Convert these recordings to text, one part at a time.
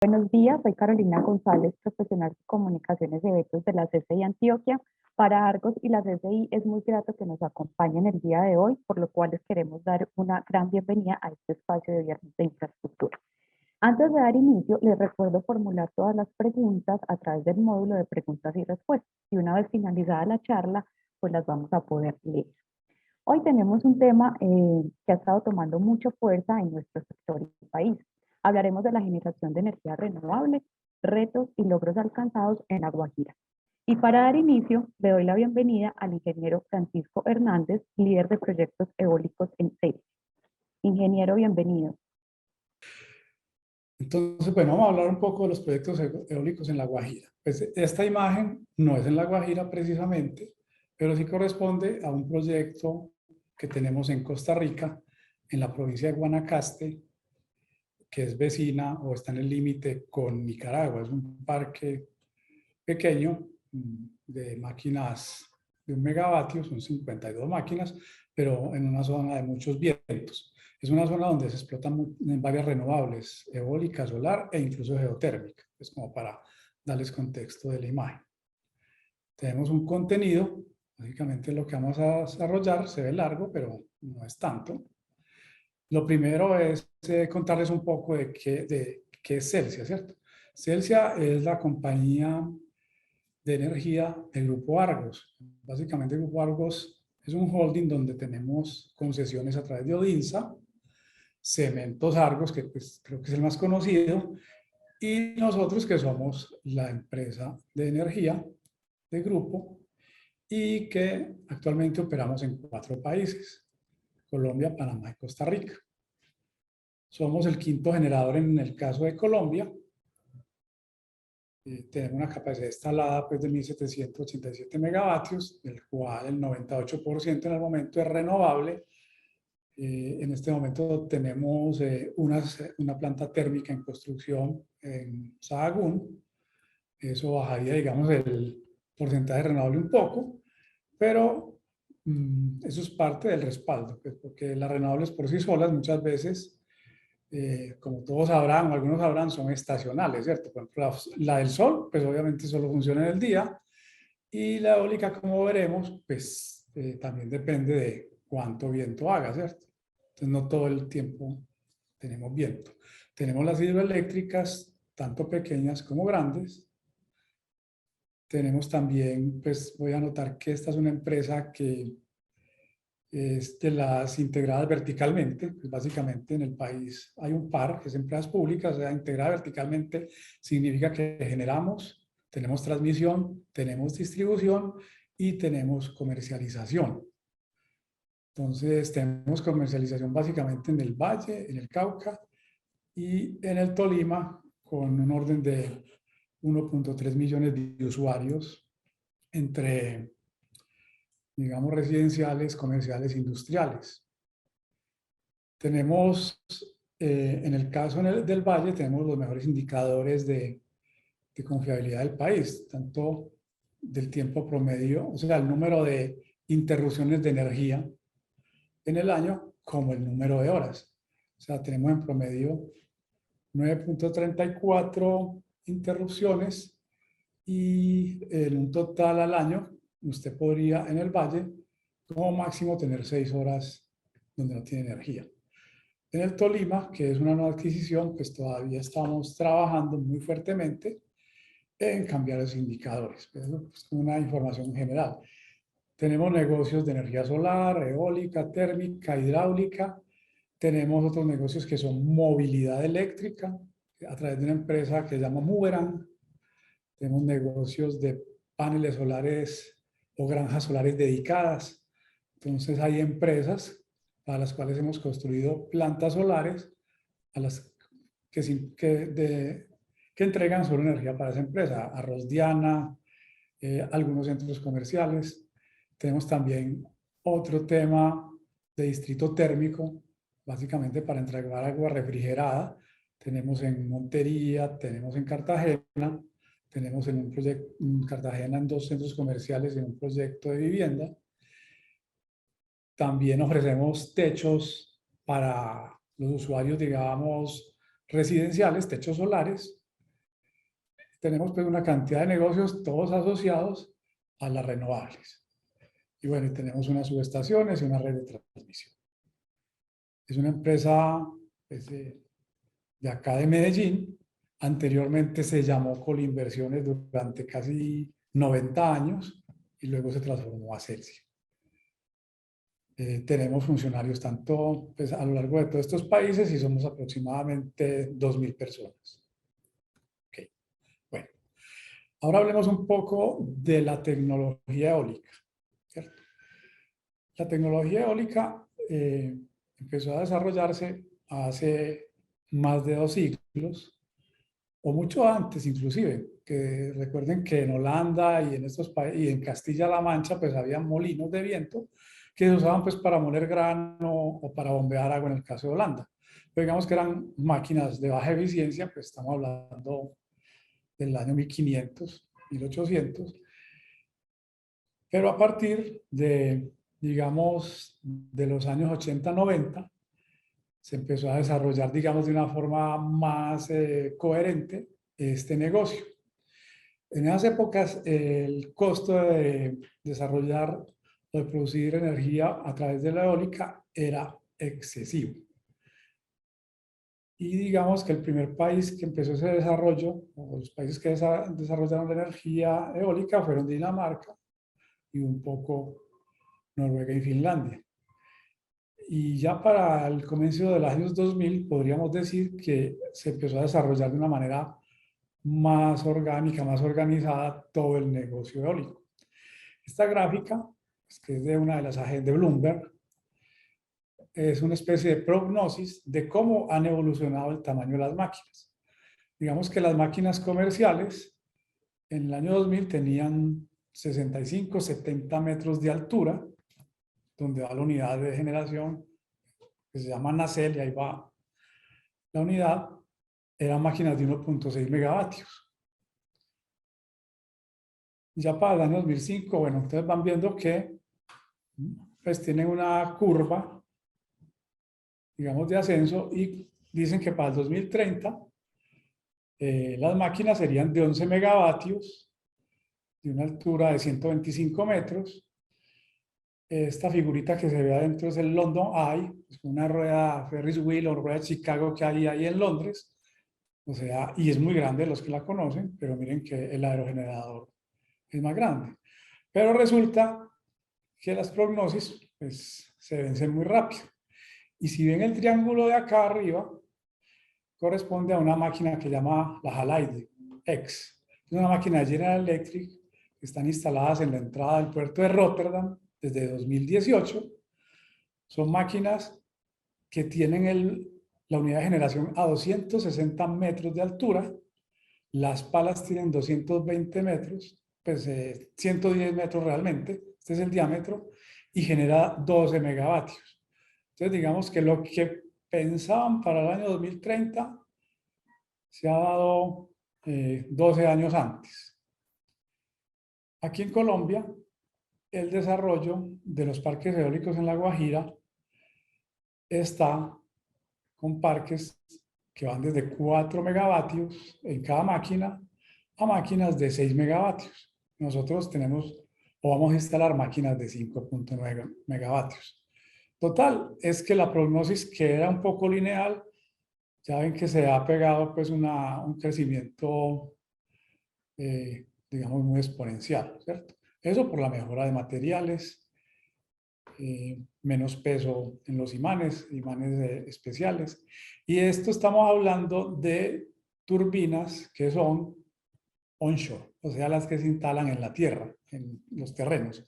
Buenos días, soy Carolina González, profesional de comunicaciones y eventos de la CCI Antioquia. Para Argos y la CCI es muy grato que nos acompañen el día de hoy, por lo cual les queremos dar una gran bienvenida a este espacio de Viernes de Infraestructura. Antes de dar inicio, les recuerdo formular todas las preguntas a través del módulo de preguntas y respuestas. Y una vez finalizada la charla, pues las vamos a poder leer. Hoy tenemos un tema que ha estado tomando mucha fuerza en nuestro sector y país. Hablaremos de la generación de energía renovable, retos y logros alcanzados en La Guajira. Y para dar inicio, le doy la bienvenida al ingeniero Francisco Hernández, líder de proyectos eólicos en CELSIA. Ingeniero, bienvenido. Entonces, bueno, vamos a hablar un poco de los proyectos eólicos en La Guajira. Pues esta imagen no es en La Guajira precisamente, pero sí corresponde a un proyecto que tenemos en Costa Rica, en la provincia de Guanacaste, que es vecina o está en el límite con Nicaragua. Es un parque pequeño de máquinas de 1 megavatio, son 52 máquinas, pero en una zona de muchos vientos. Es una zona donde se explotan varias renovables, eólica, solar e incluso geotérmica. Es como para darles contexto de la imagen. Tenemos un contenido, básicamente lo que vamos a desarrollar se ve largo, pero no es tanto. Lo primero es contarles un poco de qué es Celsia, ¿cierto? Celsia es la compañía de energía del Grupo Argos. Básicamente el Grupo Argos es un holding donde tenemos concesiones a través de Odinsa, Cementos Argos, que pues, creo que es el más conocido, y nosotros que somos la empresa de energía del grupo y que actualmente operamos en 4 países: Colombia, Panamá y Costa Rica. Somos el quinto generador en el caso de Colombia. Tenemos una capacidad instalada pues, de 1.787 megavatios, del cual el 98% en el momento es renovable. En este momento tenemos una planta térmica en construcción en Sahagún. Eso bajaría, digamos, el porcentaje renovable un poco, pero eso es parte del respaldo, pues, porque las renovables por sí solas muchas veces, como todos sabrán o algunos sabrán, son estacionales, ¿cierto? Por ejemplo, la del sol, pues obviamente solo funciona en el día, y la eólica, como veremos, pues también depende de cuánto viento haga, ¿cierto? Entonces no todo el tiempo tenemos viento. Tenemos las hidroeléctricas, tanto pequeñas como grandes. Tenemos también, pues voy a notar que esta es una empresa que es de las integradas verticalmente. Pues básicamente en el país hay un par, que es empresas públicas. O sea, integrada verticalmente significa que generamos, tenemos transmisión, tenemos distribución y tenemos comercialización. Entonces tenemos comercialización básicamente en el Valle, en el Cauca y en el Tolima, con un orden de 1.3 millones de usuarios entre, digamos, residenciales, comerciales, industriales. Tenemos, en el caso del Valle, tenemos los mejores indicadores de confiabilidad del país, tanto del tiempo promedio, o sea, el número de interrupciones de energía en el año, como el número de horas. O sea, tenemos en promedio 9.34 interrupciones y en un total al año, usted podría en el Valle como máximo tener 6 horas donde no tiene energía. En el Tolima, que es una nueva adquisición, pues todavía estamos trabajando muy fuertemente en cambiar los indicadores. Eso es una información general. Tenemos negocios de energía solar, eólica, térmica, hidráulica. Tenemos otros negocios que son movilidad eléctrica a través de una empresa que se llama Moverán. Tenemos negocios de paneles solares o granjas solares dedicadas. Entonces hay empresas para las cuales hemos construido plantas solares a las que entregan solo energía para esa empresa. Arroz Diana, algunos centros comerciales. Tenemos también otro tema de distrito térmico, básicamente para entregar agua refrigerada. Tenemos en Montería, tenemos en Cartagena, tenemos en un proyecto en Cartagena en 2 centros comerciales en un proyecto de vivienda. También ofrecemos techos para los usuarios, digamos, residenciales, techos solares. tenemos pues una cantidad de negocios todos asociados a las renovables. Y bueno, y tenemos unas subestaciones y una red de transmisión. Es una empresa pues, de acá de Medellín. Anteriormente se llamó Colinversiones durante casi 90 años y luego se transformó a Celsius. Tenemos funcionarios tanto pues, a lo largo de todos estos países y somos aproximadamente 2.000 personas. Okay. Bueno, ahora hablemos un poco de la tecnología eólica, ¿cierto? La tecnología eólica empezó a desarrollarse hace más de 2 siglos, o mucho antes inclusive, que recuerden que en Holanda y en estos países, y en Castilla-La Mancha, pues había molinos de viento que se usaban pues para moler grano o para bombear agua en el caso de Holanda. Pero digamos que eran máquinas de baja eficiencia, pues estamos hablando del año 1500, 1800, pero a partir de, digamos, de los años 80, 90, se empezó a desarrollar, digamos, de una forma más coherente este negocio. En esas épocas, el costo de desarrollar o de producir energía a través de la eólica era excesivo. Y digamos que el primer país que empezó ese desarrollo, o los países que desarrollaron la energía eólica, fueron Dinamarca y un poco Noruega y Finlandia. Y ya para el comienzo de los años 2000 podríamos decir que se empezó a desarrollar de una manera más orgánica, más organizada todo el negocio eólico. Esta gráfica, que es de una de las agencias de Bloomberg, es una especie de prognosis de cómo han evolucionado el tamaño de las máquinas. Digamos que las máquinas comerciales en el año 2000 tenían 65, 70 metros de altura, donde va la unidad de generación, que se llama nacelle, y ahí va la unidad, eran máquinas de 1.6 megavatios. Ya para el año 2005, bueno, ustedes van viendo que pues tienen una curva, digamos, de ascenso y dicen que para el 2030 las máquinas serían de 11 megavatios, de una altura de 125 metros. Esta figurita que se ve adentro es el London Eye, es una rueda Ferris wheel o rueda de Chicago que hay ahí en Londres. O sea, y es muy grande los que la conocen, pero miren que el aerogenerador es más grande. Pero resulta que las prognosis pues, se vencen muy rápido. Y si ven el triángulo de acá arriba, corresponde a una máquina que se llama la Haliade X. Es una máquina de General Electric que están instaladas en la entrada del puerto de Rotterdam desde 2018. Son máquinas que tienen la unidad de generación a 260 metros de altura. Las palas tienen 220 metros, pues 110 metros realmente. Este es el diámetro y genera 12 megavatios. Entonces, digamos que lo que pensaban para el año 2030 se ha dado 12 años antes. Aquí en Colombia, el desarrollo de los parques eólicos en La Guajira está con parques que van desde 4 megavatios en cada máquina a máquinas de 6 megavatios. Nosotros tenemos o vamos a instalar máquinas de 5.9 megavatios. Total, es que la prognosis que era un poco lineal, ya ven que se ha pegado pues un crecimiento, digamos, muy exponencial, ¿cierto? Eso por la mejora de materiales, menos peso en los imanes especiales. Y esto estamos hablando de turbinas que son onshore, o sea, las que se instalan en la tierra, en los terrenos.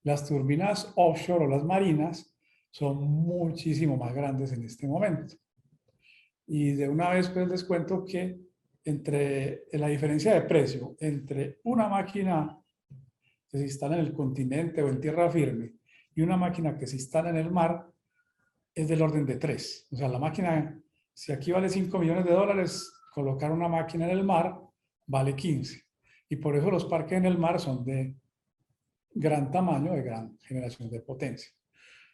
Las turbinas offshore o las marinas son muchísimo más grandes en este momento. Y de una vez pues les cuento que entre la diferencia de precio entre una máquina que se instala en el continente o en tierra firme y una máquina que se instala en el mar es del orden de 3. O sea, la máquina, si aquí vale 5 millones de dólares, colocar una máquina en el mar vale 15. Y por eso los parques en el mar son de gran tamaño, de gran generación de potencia.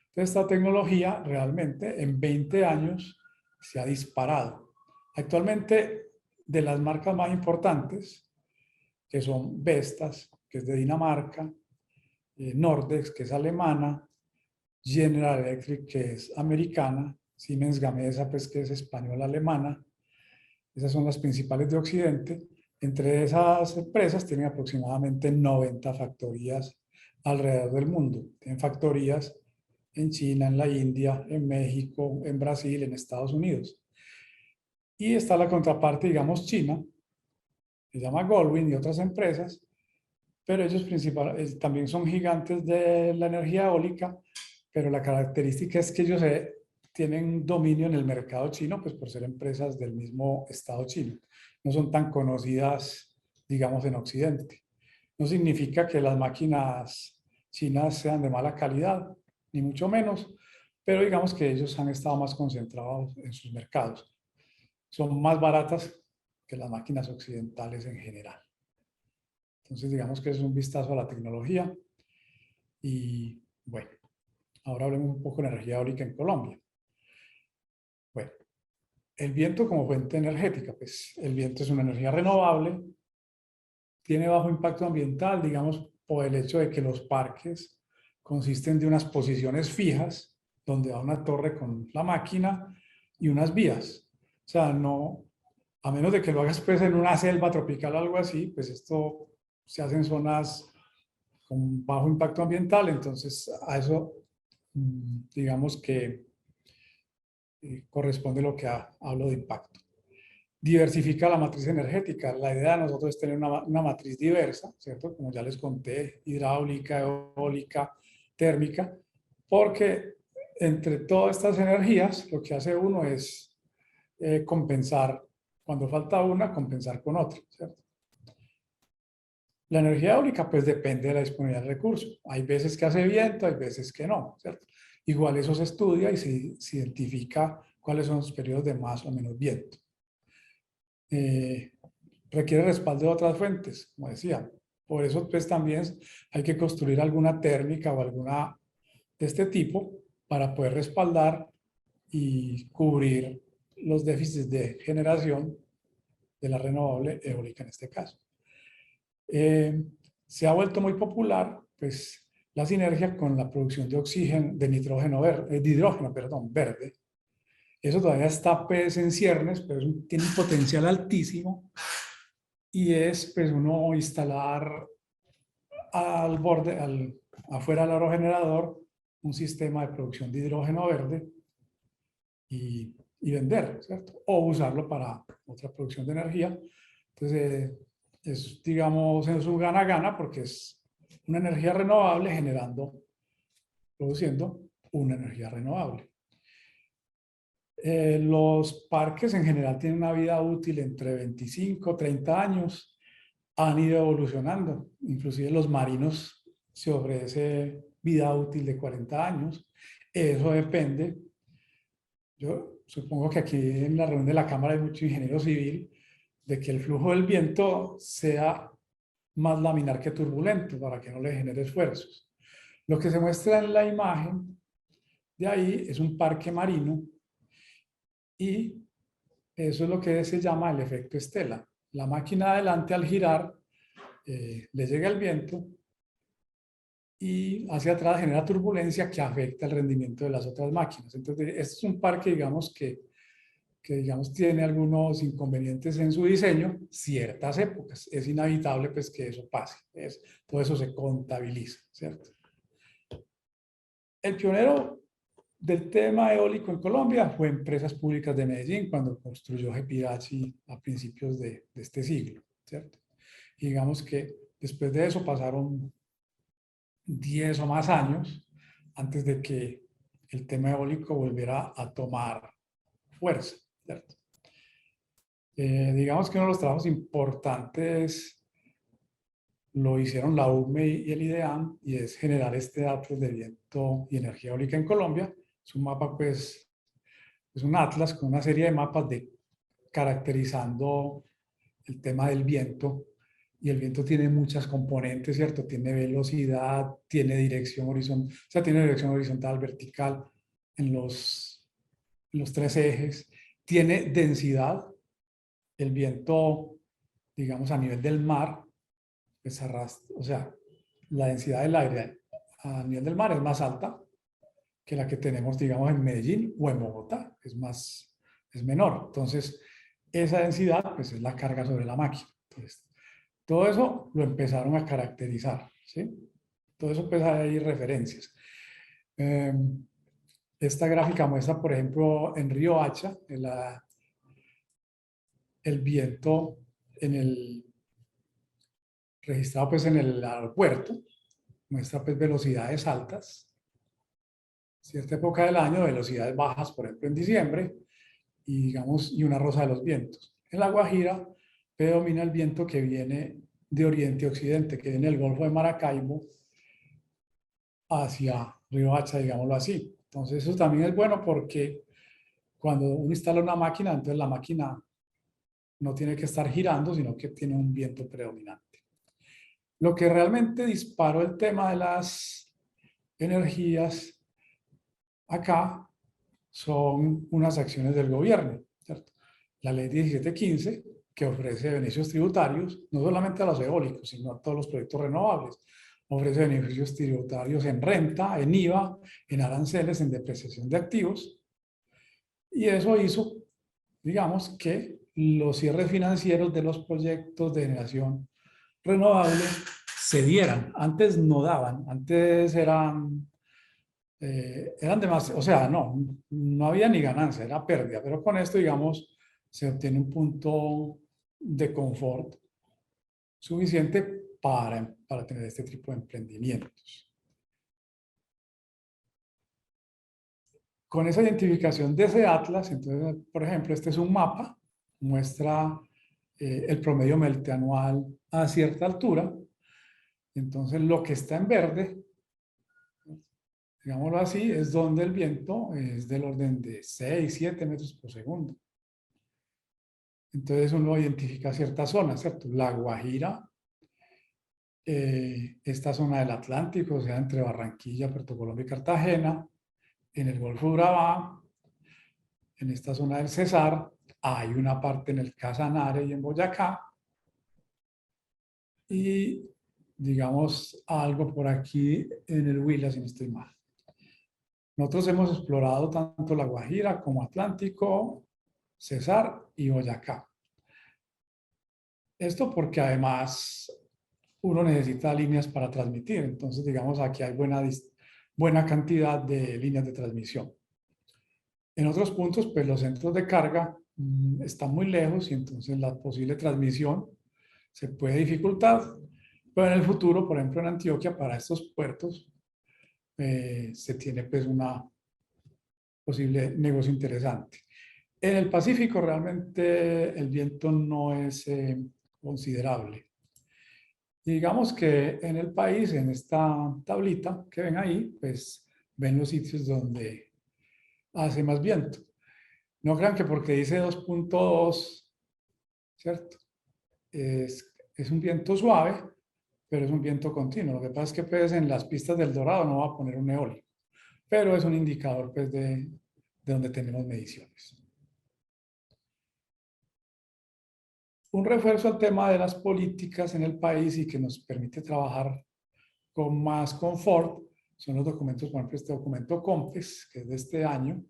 Entonces, esta tecnología realmente en 20 años se ha disparado. Actualmente, de las marcas más importantes, que son Vestas, que es de Dinamarca, Nordex, que es alemana, General Electric, que es americana, Siemens Gamesa, pues, que es española-alemana. Esas son las principales de Occidente. Entre esas empresas tienen aproximadamente 90 factorías alrededor del mundo. Tienen factorías en China, en la India, en México, en Brasil, en Estados Unidos. Y está la contraparte, digamos, China, se llama Goldwind y otras empresas, pero ellos también son gigantes de la energía eólica, pero la característica es que ellos tienen dominio en el mercado chino, pues por ser empresas del mismo Estado chino. No son tan conocidas, digamos, en Occidente. No significa que las máquinas chinas sean de mala calidad, ni mucho menos, pero digamos que ellos han estado más concentrados en sus mercados. Son más baratas que las máquinas occidentales en general. Entonces, digamos que es un vistazo a la tecnología. Y bueno, ahora hablemos un poco de energía eólica en Colombia. Bueno, el viento como fuente energética, pues el viento es una energía renovable, tiene bajo impacto ambiental, digamos, por el hecho de que los parques consisten de unas posiciones fijas, donde va una torre con la máquina y unas vías. O sea, no, a menos de que lo hagas pues en una selva tropical o algo así, pues esto se hace en zonas con bajo impacto ambiental, entonces a eso digamos que corresponde lo que hablo de impacto. Diversifica la matriz energética. La idea de nosotros es tener una matriz diversa, ¿cierto? Como ya les conté, hidráulica, eólica, térmica, porque entre todas estas energías lo que hace uno es compensar, cuando falta una, compensar con otra, ¿cierto? La energía eólica pues depende de la disponibilidad del recurso. Hay veces que hace viento, hay veces que no, ¿cierto? Igual eso se estudia y se identifica cuáles son los periodos de más o menos viento. Requiere respaldo de otras fuentes, como decía. Por eso pues también hay que construir alguna térmica o alguna de este tipo para poder respaldar y cubrir los déficits de generación de la renovable eólica en este caso. Se ha vuelto muy popular pues la sinergia con la producción de oxígeno, de nitrógeno verde, de hidrógeno, perdón, verde. Eso todavía está pues en ciernes, pero tiene un potencial altísimo y es pues uno instalar al borde, afuera del aerogenerador, un sistema de producción de hidrógeno verde y vender, ¿cierto? O usarlo para otra producción de energía. Entonces, digamos, es un gana-gana porque es una energía renovable produciendo una energía renovable. Los parques en general tienen una vida útil entre 25 30 años, han ido evolucionando, inclusive los marinos se ofrece vida útil de 40 años, eso depende. Yo supongo que aquí en la reunión de la Cámara hay mucho ingeniero civil, de que el flujo del viento sea más laminar que turbulento para que no le genere esfuerzos. Lo que se muestra en la imagen de ahí es un parque marino y eso es lo que se llama el efecto estela. La máquina adelante al girar le llega el viento y hacia atrás genera turbulencia que afecta el rendimiento de las otras máquinas. Entonces, este es un parque, digamos, que digamos, tiene algunos inconvenientes en su diseño, ciertas épocas. Es inevitable, pues, que eso pase. Todo eso se contabiliza, ¿cierto? El pionero del tema eólico en Colombia fue Empresas Públicas de Medellín, cuando construyó Gepirachi a principios de este siglo, ¿cierto? Y digamos que después de eso pasaron 10 o más años antes de que el tema eólico volviera a tomar fuerza, ¿cierto? Digamos que uno de los trabajos importantes lo hicieron la UME y el IDEAM, y es generar este datos de viento y energía eólica en Colombia. Es un mapa, pues, es un atlas con una serie de mapas caracterizando el tema del viento, y el viento tiene muchas componentes, ¿cierto? Tiene velocidad, tiene dirección horizontal, o sea, tiene dirección horizontal, vertical en los tres ejes, tiene densidad, el viento, digamos, a nivel del mar, pues arrastra, o sea, la densidad del aire a nivel del mar es más alta que la que tenemos, digamos, en Medellín o en Bogotá, es menor. Entonces, esa densidad, pues es la carga sobre la máquina. Entonces, todo eso lo empezaron a caracterizar, ¿sí? Todo eso, pues hay referencias. Esta gráfica muestra, por ejemplo, en Río Hacha, el viento registrado pues en el aeropuerto, muestra pues velocidades altas, cierta época del año, velocidades bajas, por ejemplo en diciembre, y digamos, y una rosa de los vientos. En La Guajira predomina el viento que viene de oriente a occidente, que viene del Golfo de Maracaibo hacia Río Hacha, digámoslo así. Entonces eso también es bueno porque cuando uno instala una máquina, entonces la máquina no tiene que estar girando, sino que tiene un viento predominante. Lo que realmente disparó el tema de las energías acá son unas acciones del gobierno, ¿cierto? La ley 1715, que ofrece beneficios tributarios, no solamente a los eólicos, sino a todos los proyectos renovables. Ofrece beneficios tributarios en renta, en IVA, en aranceles, en depreciación de activos. Y eso hizo, digamos, que los cierres financieros de los proyectos de generación renovable se dieran. Antes no daban, antes eran demasiado, o sea, no había ni ganancia, era pérdida, pero con esto, digamos, se obtiene un punto de confort suficiente para tener este tipo de emprendimientos. Con esa identificación de ese atlas, entonces, por ejemplo, este es un mapa, muestra el promedio melteanual a cierta altura, entonces lo que está en verde, digámoslo así, es donde el viento es del orden de 6, 7 metros por segundo. Entonces uno identifica ciertas zonas, ¿cierto? La Guajira, esta zona del Atlántico, o sea, entre Barranquilla, Puerto Colombia y Cartagena, en el Golfo de Urabá, en esta zona del Cesar, hay una parte en el Casanare y en Boyacá, y digamos algo por aquí en el Huila, si no estoy mal. Nosotros hemos explorado tanto la Guajira como Atlántico, Cesar y Boyacá. Esto porque además uno necesita líneas para transmitir. Entonces, digamos, aquí hay buena cantidad de líneas de transmisión. En otros puntos, pues los centros de carga están muy lejos y entonces la posible transmisión se puede dificultar. Pero en el futuro, por ejemplo, en Antioquia, para estos puertos, se tiene pues una posible negocio interesante. En el Pacífico realmente el viento no es considerable. Y digamos que en el país, en esta tablita que ven ahí, pues ven los sitios donde hace más viento. No crean que porque dice 2.2, ¿cierto? Es un viento suave, pero es un viento continuo. Lo que pasa es que pues en las pistas del Dorado no va a poner un eólico, pero es un indicador pues de donde tenemos mediciones. Un refuerzo al tema de las políticas en el país y que nos permite trabajar con más confort son los documentos, por ejemplo, este documento COMPES, que es de este año,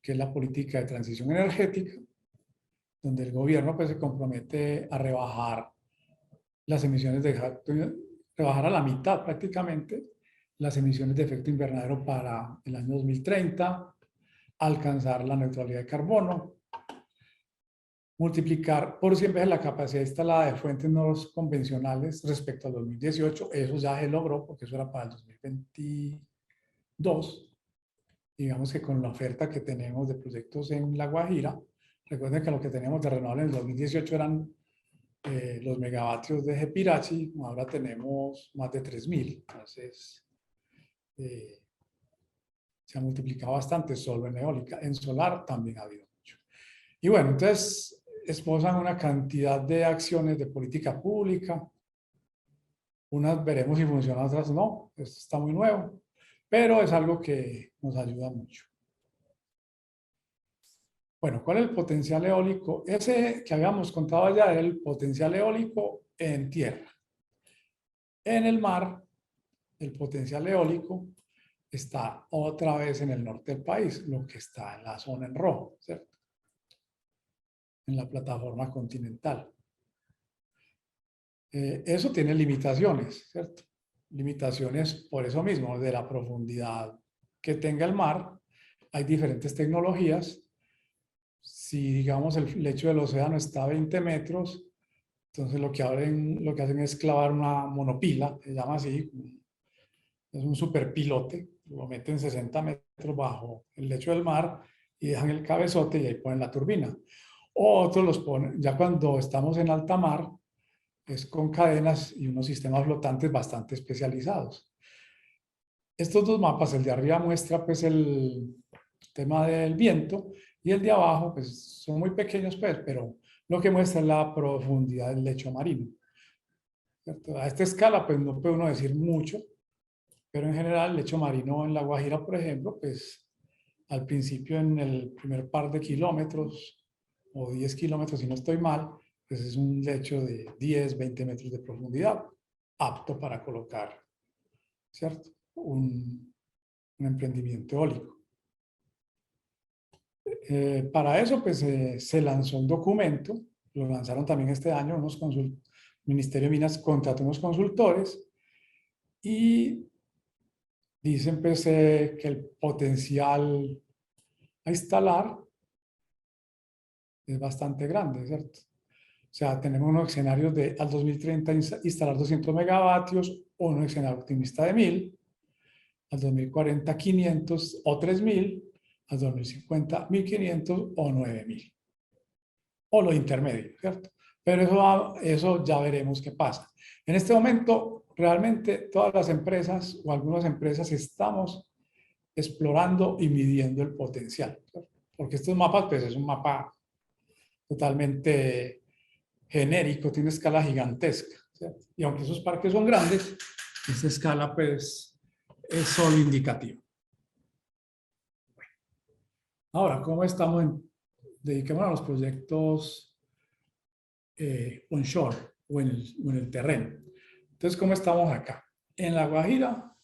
que es la política de transición energética, donde el gobierno pues, se compromete a rebajar las emisiones rebajar a la mitad prácticamente las emisiones de efecto invernadero para el año 2030, alcanzar la neutralidad de carbono, multiplicar por 100 veces la capacidad instalada de fuentes no convencionales respecto al 2018, eso ya se logró porque eso era para el 2022. Digamos que con la oferta que tenemos de proyectos en La Guajira, recuerden que lo que teníamos de renovable en el 2018 eran los megavatios de Gepirachi, ahora tenemos más de 3.000, entonces se ha multiplicado bastante solo en eólica, en solar también ha habido mucho. Y bueno, entonces esposan una cantidad de acciones de política pública, unas veremos si funcionan, otras no, esto está muy nuevo, pero es algo que nos ayuda mucho. Bueno, ¿cuál es el potencial eólico? Ese que habíamos contado allá era el potencial eólico en tierra. En el mar, el potencial eólico está otra vez en el norte del país, lo que está en la zona en rojo, ¿cierto? En la plataforma continental. Eso tiene limitaciones, ¿cierto? Limitaciones por eso mismo, de la profundidad que tenga el mar. Hay diferentes tecnologías. Si, digamos, el lecho del océano está a 20 metros, entonces lo que hacen es clavar una monopila, se llama así, es un superpilote, lo meten 60 metros bajo el lecho del mar y dejan el cabezote y ahí ponen la turbina. O otros los ponen, ya cuando estamos en alta mar, es con cadenas y unos sistemas flotantes bastante especializados. Estos dos mapas, el de arriba muestra pues el tema del viento y el de abajo pues son muy pequeños pues, pero lo que muestra es la profundidad del lecho marino. ¿Cierto? A esta escala pues no puede uno decir mucho, pero en general el lecho marino en La Guajira, por ejemplo, pues al principio en el primer par de kilómetros o 10 kilómetros, si no estoy mal, pues es un lecho de 10, 20 metros de profundidad, apto para colocar, ¿cierto? Un emprendimiento eólico. Para eso, pues se lanzó un documento, lo lanzaron también este año, el Ministerio de Minas contrató unos consultores y dicen pues, que el potencial a instalar es bastante grande, ¿cierto? O sea, tenemos unos escenarios de al 2030 instalar 200 megavatios, o un escenario optimista de 1000, al 2040 500 o 3000, al 2050 1500 o 9000. O lo intermedio, ¿cierto? Pero eso ya veremos qué pasa. En este momento, realmente todas las empresas o algunas empresas estamos explorando y midiendo el potencial, ¿cierto? Porque estos mapas, pues es un mapa totalmente genérico, tiene escala gigantesca, ¿cierto? Y aunque esos parques son grandes, esta escala pues es solo indicativa. Bueno, ahora, ¿cómo estamos dediquémonos a los proyectos onshore o en el terreno? Entonces, ¿cómo estamos acá? En La Guajira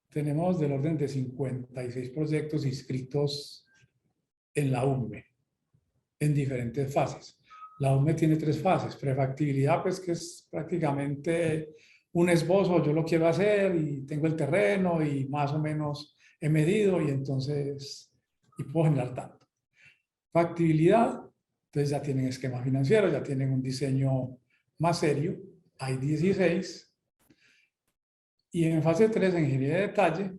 tenemos del orden de 56 proyectos inscritos en la UNME, en diferentes fases. La UNME tiene 3 fases. Prefactibilidad, pues que es prácticamente un esbozo, yo lo quiero hacer y tengo el terreno y más o menos he medido y entonces, y puedo generar tanto. Factibilidad, entonces ya tienen esquema financiero, ya tienen un diseño más serio, hay 16. Y en fase 3, en ingeniería de detalle,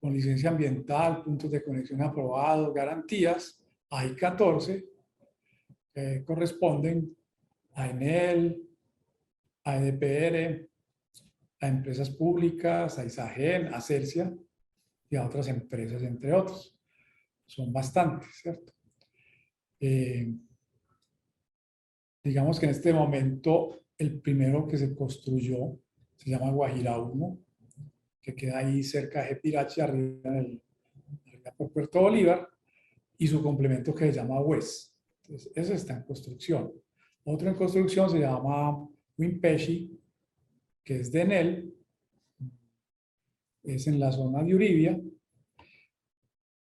con licencia ambiental, puntos de conexión aprobados, garantías, hay 14 que corresponden a Enel, a EDPR, a empresas públicas, a Isagen, a Cercia y a otras empresas, entre otros. Son bastantes, ¿cierto? Digamos que en este momento el primero que se construyó se llama Guajira 1, que queda ahí cerca de Pirachi, arriba por Puerto Bolívar, y su complemento que se llama WES. Entonces, ese está en construcción. Otro en construcción se llama Wimpeshi, que es de Enel, es en la zona de Uribia,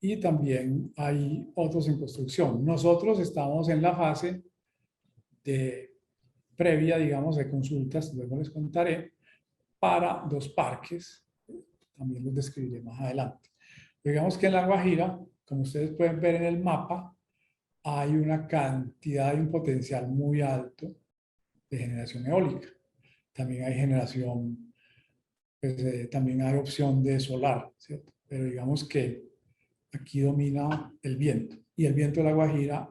y también hay otros en construcción. Nosotros estamos en la fase de previa, digamos, de consultas, luego les contaré, para 2 parques, también los describiré más adelante. Digamos que en La Guajira, como ustedes pueden ver en el mapa, hay una cantidad y un potencial muy alto de generación eólica. También hay generación, pues, también hay opción de solar, ¿cierto? Pero digamos que aquí domina el viento. Y el viento de La Guajira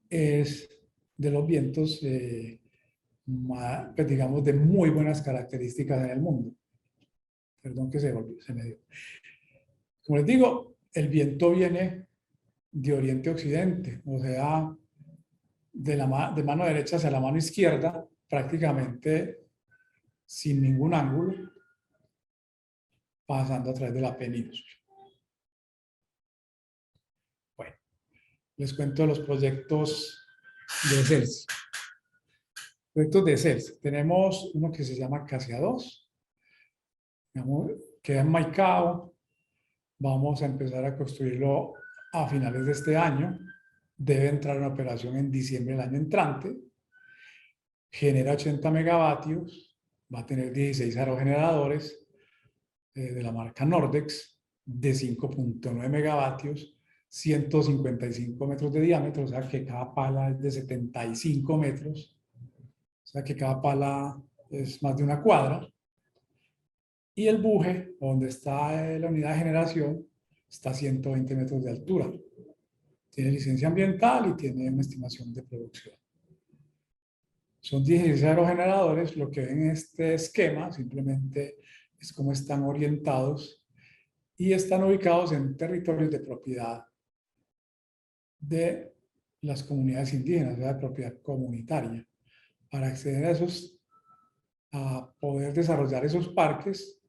es de los vientos, pues, digamos, de muy buenas características en el mundo. Perdón que se me dio. Como les digo, el viento viene de oriente a occidente, o sea, de mano derecha hacia la mano izquierda, prácticamente sin ningún ángulo, pasando a través de la península. Bueno, les cuento los proyectos de Celsius. Proyectos de CELS. Tenemos uno que se llama Casia 2, digamos, queda en Maicao. Vamos a empezar a construirlo a finales de este año. Debe entrar en operación en diciembre del año entrante. Genera 80 megavatios. Va a tener 16 aerogeneradores de la marca Nordex de 5.9 megavatios, 155 metros de diámetro, o sea que cada pala es de 75 metros, o sea que cada pala es más de una cuadra. Y el buje, donde está la unidad de generación, está a 120 metros de altura. Tiene licencia ambiental y tiene una estimación de producción. Son 16 aerogeneradores. Lo que ven en este esquema simplemente es cómo están orientados y están ubicados en territorios de propiedad de las comunidades indígenas, de propiedad comunitaria. Para acceder a esos, a poder desarrollar esos parques,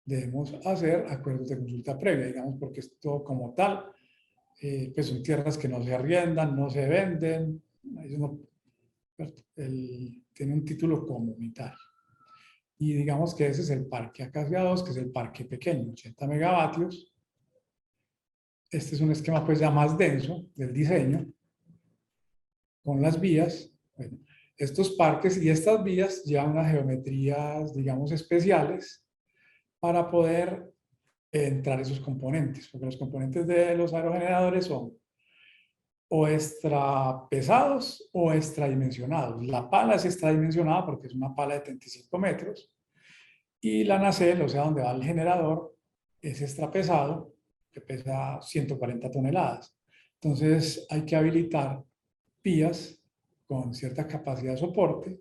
debemos hacer acuerdos de consulta previa, digamos, porque esto como tal, pues son tierras que no se arriendan, no se venden, tiene un título comunitario. Y digamos que ese es el parque Acacia 2, que es el parque pequeño, 80 megavatios. Este es un esquema pues ya más denso del diseño, con las vías. Bueno, estos parques y estas vías llevan unas geometrías, digamos, especiales para poder entrar esos componentes, porque los componentes de los aerogeneradores son o extra pesados o extradimensionados. La pala es extradimensionada porque es una pala de 35 metros y la nacelle, o sea, donde va el generador, es extra pesado, que pesa 140 toneladas. Entonces hay que habilitar vías con cierta capacidad de soporte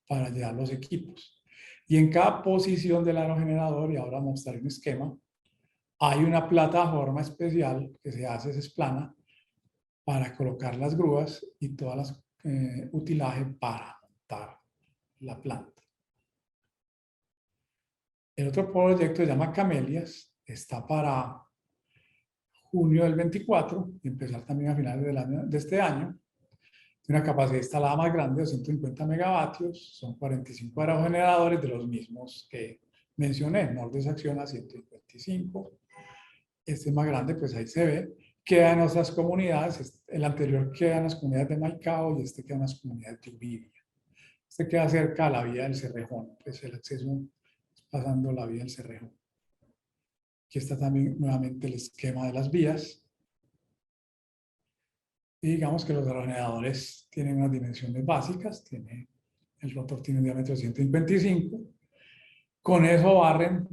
para llevar los equipos. Y en cada posición del aerogenerador, y ahora mostraré un esquema, hay una plataforma especial que se hace, es plana, para colocar las grúas y todas las utilaje para montar la planta. El otro proyecto se llama Camelias, está para junio del 24 y empezar también a finales del año, de este año. Tiene una capacidad instalada más grande de 150 megavatios, son 45 aerogeneradores de los mismos que mencioné, Nordex acciona 125. Este es más grande, pues ahí se ve. Queda en otras comunidades, el anterior queda en las comunidades de Maicao y este queda en las comunidades de Uvilla. Este queda cerca a la vía del Cerrejón, pues el acceso es pasando la vía del Cerrejón. Aquí está también nuevamente el esquema de las vías. Y digamos que los aerogeneradores tienen unas dimensiones básicas, el rotor tiene un diámetro de 155. Con eso barren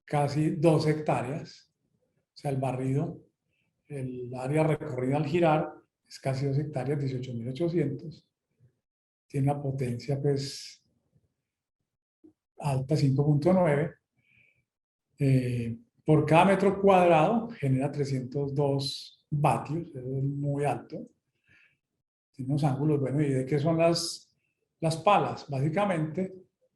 casi 2 hectáreas, o sea, el barrido, el área recorrida al girar es casi 2 hectáreas, 18.800. Tiene una potencia pues alta, 5.9. Por cada metro cuadrado genera 302 vatios, es muy alto. Tiene unos ángulos, bueno, ¿y de qué son las palas? Básicamente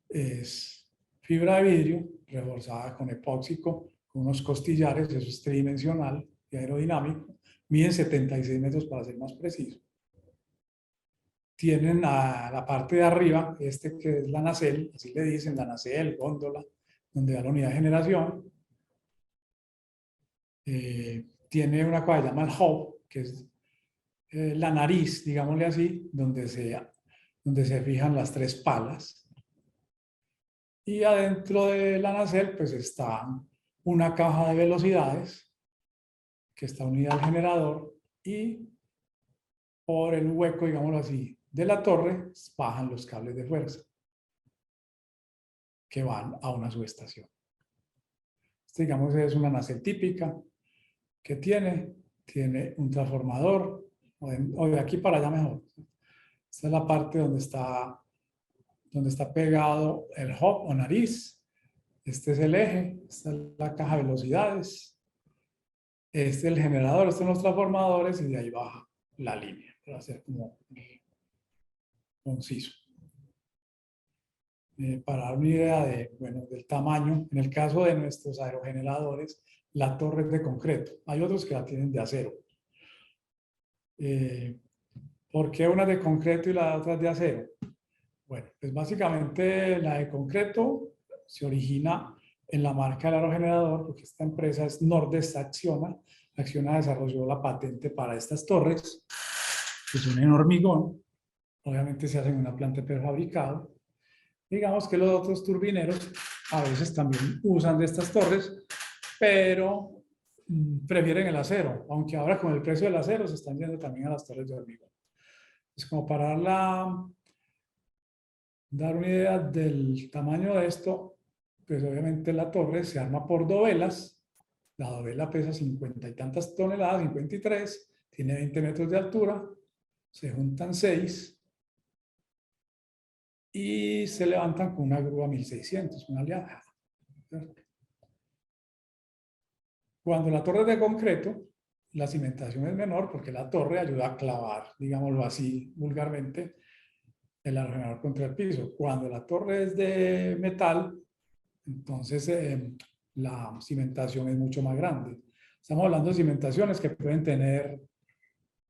es fibra de vidrio reforzada con epóxico, con unos costillares, eso es tridimensional y aerodinámico. Miden 76 metros para ser más preciso. Tienen a la parte de arriba, que es la nacelle, así le dicen, la nacelle, góndola, donde va la unidad de generación. Tiene una cosa que se llama el hub, que es la nariz, digámosle así, donde se fijan las 3 palas. Y adentro de la nacelle, pues está una caja de velocidades, que está unida al generador, y por el hueco, digámoslo así, de la torre, bajan los cables de fuerza, que van a una subestación. Digamos, es una nacelle típica, que tiene un transformador, o de aquí para allá mejor. Esta es la parte donde está pegado el hub o nariz. Este es el eje, esta es la caja de velocidades. Este es el generador, estos son los transformadores y de ahí baja la línea, para hacer como conciso. Para dar una idea del tamaño, en el caso de nuestros aerogeneradores, la torre es de concreto. Hay otros que la tienen de acero. ¿Por qué una es de concreto y la otra es de acero? Bueno, pues básicamente la de concreto se origina en la marca del aerogenerador, porque esta empresa es Nordest Acciona. Acciona desarrolló la patente para estas torres, que son en hormigón. Obviamente se hacen en una planta prefabricado. Digamos que los otros turbineros a veces también usan de estas torres, pero prefieren el acero, aunque ahora con el precio del acero se están yendo también a las torres de hormigón. Es como para dar una idea del tamaño de esto, pues obviamente la torre se arma por dovelas. La dovela pesa 50 y tantas toneladas, 53, tiene 20 metros de altura, se juntan 6 y se levantan con una grúa 1600, una aliada. Cuando la torre es de concreto, la cimentación es menor porque la torre ayuda a clavar, digámoslo así vulgarmente, el aerogenerador contra el piso. Cuando la torre es de metal, entonces la cimentación es mucho más grande. Estamos hablando de cimentaciones que pueden tener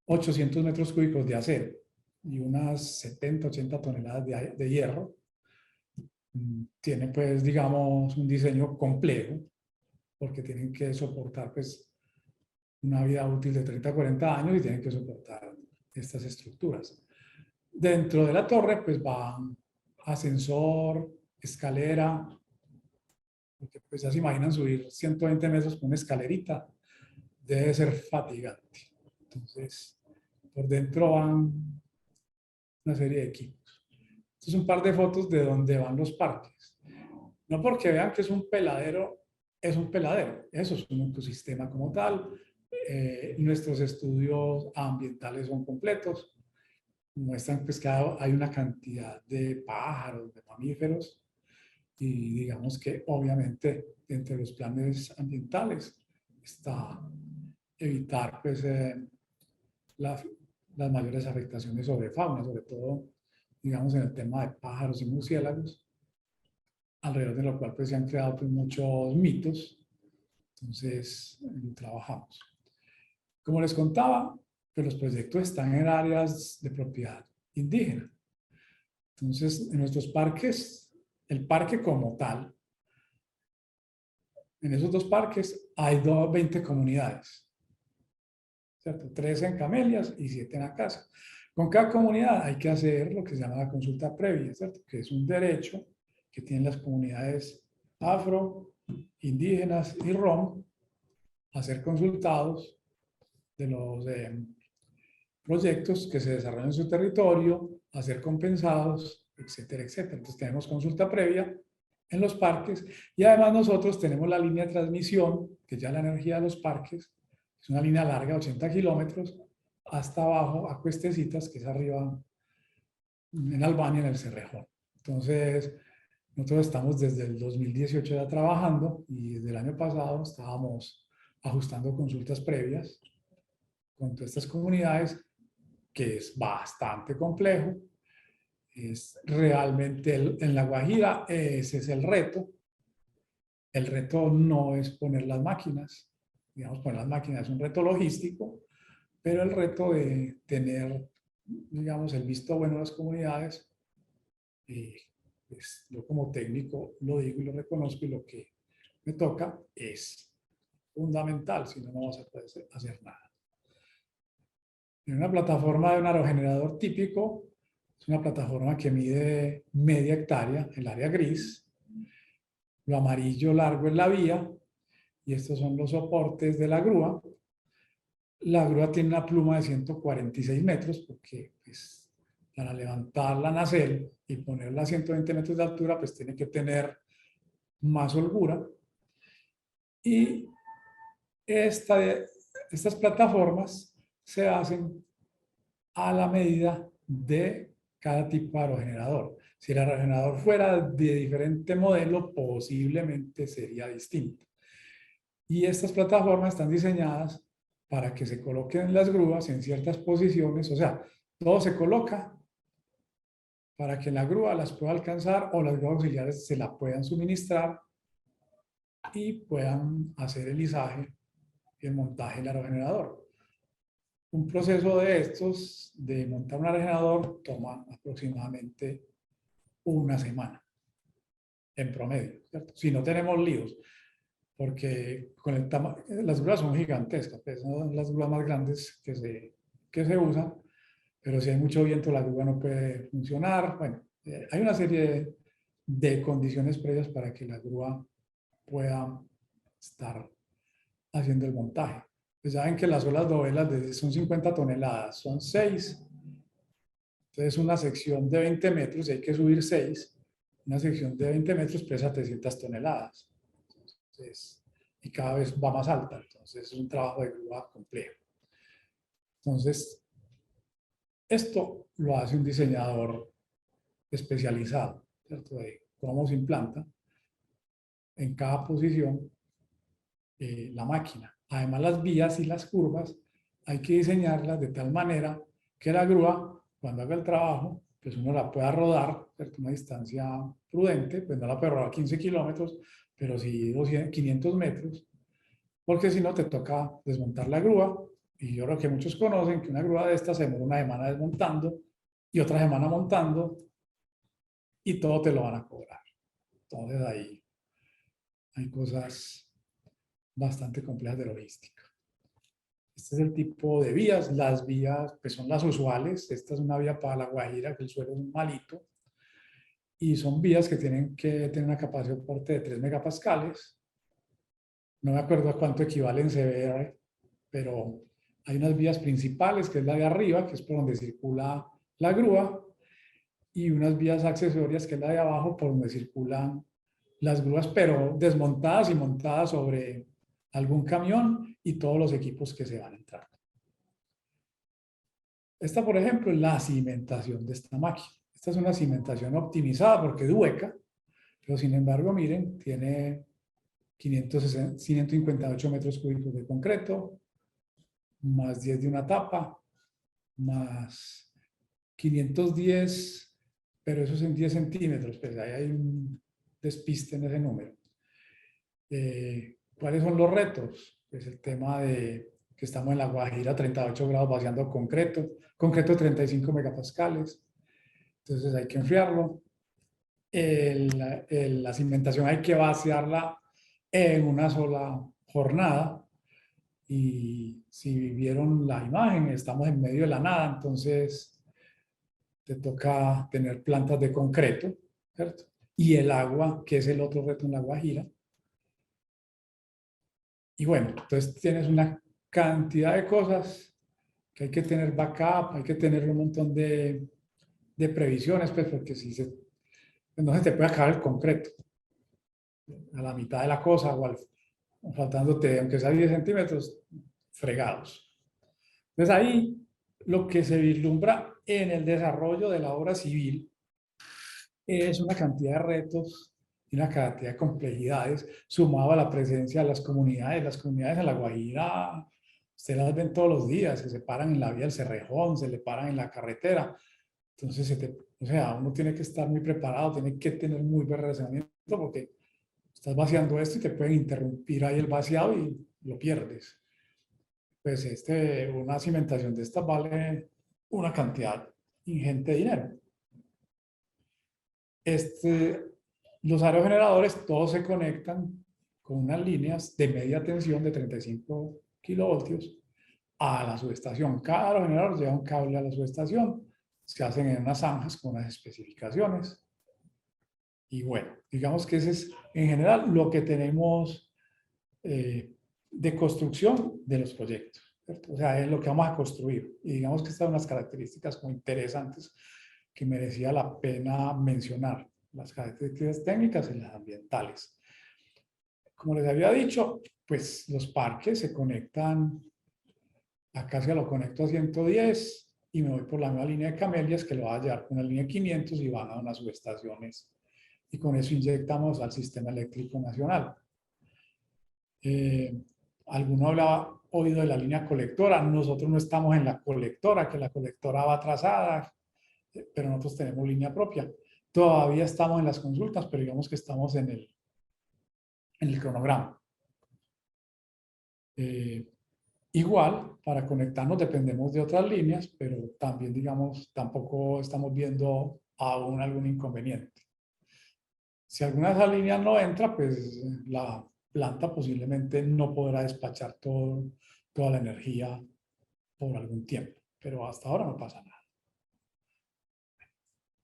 800 metros cúbicos de acero y unas 70, 80 toneladas de hierro. Tiene pues, digamos, un diseño complejo porque tienen que soportar pues una vida útil de 30 a 40 años y tienen que soportar estas estructuras. Dentro de la torre pues va ascensor, escalera, porque pues ya se imaginan subir 120 metros con una escalerita, debe ser fatigante. Entonces, por dentro van una serie de equipos. Esto es un par de fotos de donde van los parques. No porque vean que es un peladero, es un peladero. Eso es un ecosistema como tal. Nuestros estudios ambientales son completos. Muestran pues que hay una cantidad de pájaros, de mamíferos, y digamos que obviamente entre los planes ambientales está evitar pues, las mayores afectaciones sobre fauna, sobre todo digamos en el tema de pájaros y murciélagos, alrededor de lo cual pues, se han creado pues, muchos mitos. Entonces trabajamos. Como les contaba, pues los proyectos están en áreas de propiedad indígena. Entonces, en nuestros parques, el parque como tal, en esos dos parques hay 20 comunidades, ¿cierto? 3 en Camelias y 7 en Acacia. Con cada comunidad hay que hacer lo que se llama la consulta previa, ¿cierto? Que es un derecho que tienen las comunidades afro, indígenas y rom a ser consultados de los proyectos que se desarrollan en su territorio, a ser compensados, etcétera, etcétera. Entonces tenemos consulta previa en los parques y además nosotros tenemos la línea de transmisión, que ya la energía de los parques, es una línea larga, 80 kilómetros, hasta abajo a Cuestecitas, que es arriba en Albania, en el Cerrejón. Entonces, nosotros estamos desde el 2018 ya trabajando y desde el año pasado estábamos ajustando consultas previas con todas estas comunidades, que es bastante complejo. Es realmente en La Guajira, ese es el reto. El reto no es poner las máquinas, digamos, poner las máquinas es un reto logístico, pero el reto de tener, digamos, el visto bueno de las comunidades, pues yo como técnico lo digo y lo reconozco y lo que me toca es fundamental, si no, no vas a poder hacer nada. En una plataforma de un aerogenerador típico, es una plataforma que mide media hectárea, el área gris. Lo amarillo largo es la vía y estos son los soportes de la grúa. La grúa tiene una pluma de 146 metros porque pues, para levantar la nacelle y ponerla a 120 metros de altura pues tiene que tener más holgura. Y estas plataformas se hacen a la medida de cada tipo de aerogenerador. Si el aerogenerador fuera de diferente modelo, posiblemente sería distinto. Y estas plataformas están diseñadas para que se coloquen las grúas en ciertas posiciones, o sea, todo se coloca para que la grúa las pueda alcanzar o las grúas auxiliares se la puedan suministrar y puedan hacer el izaje y el montaje del aerogenerador. Un proceso de estos, de montar un aerogenerador, toma aproximadamente una semana en promedio, ¿cierto? Si no tenemos líos, porque con las grúas son gigantescas, pues son las grúas más grandes que se usan, pero si hay mucho viento la grúa no puede funcionar. Bueno, hay una serie de condiciones previas para que la grúa pueda estar haciendo el montaje. Pues saben que las olas dovelas son 50 toneladas, son 6. Entonces una sección de 20 metros, y hay que subir 6, una sección de 20 metros pesa 300 toneladas. Entonces, y cada vez va más alta. Entonces es un trabajo de grúa complejo. Entonces, esto lo hace un diseñador especializado, ¿cierto? De cómo se implanta en cada posición la máquina. Además, las vías y las curvas hay que diseñarlas de tal manera que la grúa, cuando haga el trabajo, pues uno la pueda rodar, ¿cierto? Una distancia prudente, pues no la puede rodar 15 kilómetros, pero sí 200, 500 metros, porque si no te toca desmontar la grúa, y yo creo que muchos conocen que una grúa de estas se demora una semana desmontando y otra semana montando, y todo te lo van a cobrar. Entonces ahí hay cosas bastante complejas de logística. Este es el tipo de vías. Las vías pues son las usuales. Esta es una vía para La Guajira, que el suelo es malito. Y son vías que tienen que tener una capacidad de soporte de 3 megapascales. No me acuerdo a cuánto equivale en CBR, pero hay unas vías principales, que es la de arriba, que es por donde circula la grúa, y unas vías accesorias, que es la de abajo, por donde circulan las grúas, pero desmontadas y montadas sobre algún camión y todos los equipos que se van a entrar. Esta, por ejemplo, es la cimentación de esta máquina. Esta es una cimentación optimizada porque es hueca, pero sin embargo, miren, tiene 158 metros cúbicos de concreto, más 10 de una tapa, más 510, pero eso es en 10 centímetros, pues ahí hay un despiste en ese número. ¿Cuáles son los retos? Pues el tema de que estamos en La Guajira, 38 grados vaciando concreto 35 megapascales, entonces hay que enfriarlo. La cimentación hay que vaciarla en una sola jornada, y si vieron la imagen, estamos en medio de la nada, entonces te toca tener plantas de concreto, ¿cierto? Y el agua, que es el otro reto en La Guajira. Y bueno, entonces tienes una cantidad de cosas que hay que tener backup, hay que tener un montón de previsiones, pues porque si no se te puede acabar el concreto a la mitad de la cosa, o faltándote, aunque sea 10 centímetros, fregados. Entonces ahí lo que se vislumbra en el desarrollo de la obra civil es una cantidad de retos y una cantidad de complejidades sumado a la presencia de las comunidades. Las comunidades en La Guajira, usted las ven todos los días, que se paran en la vía del Cerrejón, se le paran en la carretera. Entonces, o sea, uno tiene que estar muy preparado, tiene que tener muy buen relacionamiento, porque estás vaciando esto y te pueden interrumpir ahí el vaciado y lo pierdes. Pues una cimentación de esta vale una cantidad ingente de dinero. Los aerogeneradores todos se conectan con unas líneas de media tensión de 35 kilovoltios a la subestación. Cada aerogenerador lleva un cable a la subestación, se hacen en unas zanjas con unas especificaciones. Y bueno, digamos que ese es en general lo que tenemos de construcción de los proyectos, ¿cierto? O sea, es lo que vamos a construir. Y digamos que estas son unas características muy interesantes que merecía la pena mencionar, las características técnicas y las ambientales. Como les había dicho, pues los parques se conectan, acá se lo conecto a 110 y me voy por la nueva línea de Camelias, que lo va a llevar con la línea 500 y van a unas subestaciones, y con eso inyectamos al sistema eléctrico nacional. Alguno hablaba oído de la línea colectora. Nosotros no estamos en la colectora, que la colectora va atrasada, pero nosotros tenemos línea propia. Todavía estamos en las consultas, pero digamos que estamos en el cronograma. Igual, para conectarnos dependemos de otras líneas, pero también, digamos, tampoco estamos viendo aún algún inconveniente. Si alguna de esas líneas no entra, pues la planta posiblemente no podrá despachar toda la energía por algún tiempo, pero hasta ahora no pasa nada.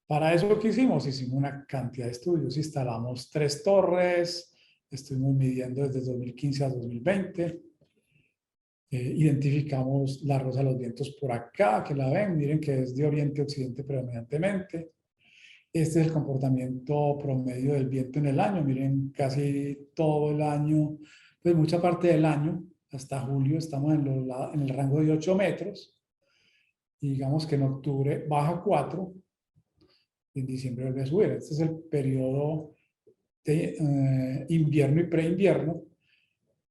Para eso, ¿qué hicimos? Hicimos una cantidad de estudios, instalamos 3 torres, estuvimos midiendo desde 2015 a 2020, identificamos la Rosa de los Vientos por acá, que la ven, miren que es de oriente a occidente predominantemente. Este es el comportamiento promedio del viento en el año, miren, casi todo el año, pues mucha parte del año, hasta julio, estamos en el rango de 8 metros, y digamos que en octubre baja 4, y en diciembre vuelve a subir. Este es el periodo de invierno y preinvierno,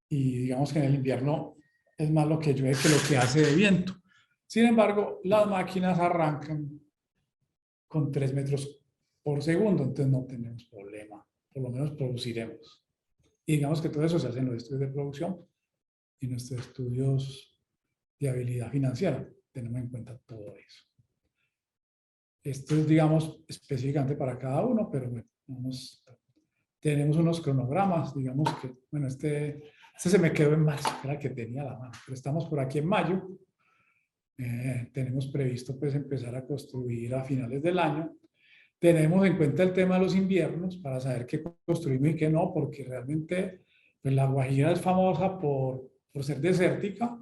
y digamos que en el invierno es más lo que llueve que lo que hace de viento. Sin embargo, las máquinas arrancan con 3 metros por segundo, entonces no tenemos problema, por lo menos produciremos. Y digamos que todo eso se hace en los estudios de producción y nuestros estudios de habilidad financiera. Tenemos en cuenta todo eso. Esto es, digamos, específicamente para cada uno, pero bueno, tenemos unos cronogramas, digamos que, bueno, este se me quedó en marzo, que era el que tenía a la mano, pero estamos por aquí en mayo. Tenemos previsto pues empezar a construir a finales del año. Tenemos en cuenta el tema de los inviernos para saber qué construimos y qué no, porque realmente pues, la Guajira es famosa por ser desértica,